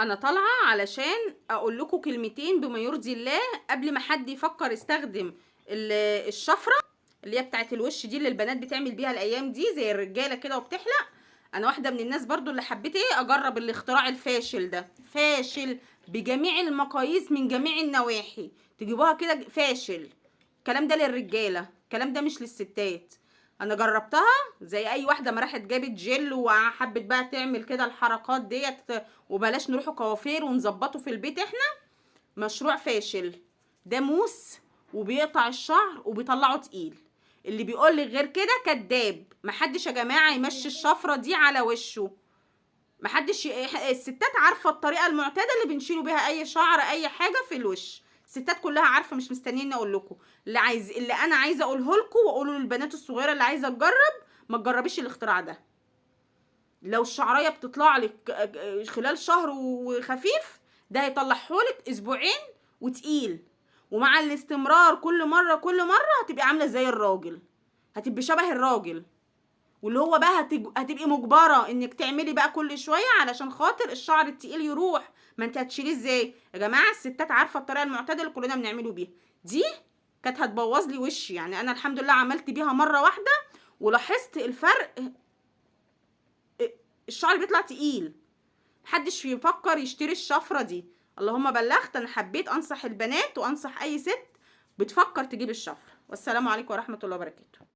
انا طالعه علشان اقول لكم كلمتين بما يرضي الله قبل ما حد يفكر يستخدم الشفره اللي هي بتاعت الوش دي اللي البنات بتعمل بيها الايام دي زي الرجاله كده وبتحلق. انا واحده من الناس برضو اللي حبيت اجرب الاختراع الفاشل ده، فاشل بجميع المقاييس من جميع النواحي، تجيبوها كده فاشل. الكلام ده للرجاله، الكلام ده مش للستات. انا جربتها زي اي واحده ما راحت جابت جل وحبت بقى تعمل كده الحركات ديت، وبلاش نروحوا كوافير ونظبطه في البيت احنا. مشروع فاشل، ده موس وبيقطع الشعر وبيطلعه تقيل. اللي بيقول لي غير كده كداب. محدش يا جماعه يمشي الشفره دي على وشه، محدش الستات عارفه الطريقه المعتاده اللي بنشيله بيها اي شعر اي حاجه في الوش. الستات كلها عارفه، مش مستنيين اقول لكم. اللي انا عايزه اقوله لكم واقوله للبنات الصغيره اللي عايزه تجرب، ما تجربيش الاختراع ده. لو الشعريه بتطلع لك خلال شهر وخفيف، ده هيطلعهولك اسبوعين وتقيل. ومع الاستمرار كل مره كل مره هتبقي عامله زي الراجل، هتبقي شبه الراجل. واللي هو بقى هتبقي مجبره انك تعملي بقى كل شويه علشان خاطر الشعر التقيل يروح. ما انت هتشيليه ازاي يا جماعه؟ الستات عارفه الطريقه المعتاده اللي كلنا بنعمله بيها دي. كانت هتبوظ لي وشي يعني. انا الحمد لله عملت بيها مره واحده ولاحظت الفرق، الشعر بيطلع تقيل. محدش يفكر يشتري الشفره دي. اللهم بلغت. انا حبيت انصح البنات وانصح اي ست بتفكر تجيب الشفره. والسلام عليكم ورحمه الله وبركاته.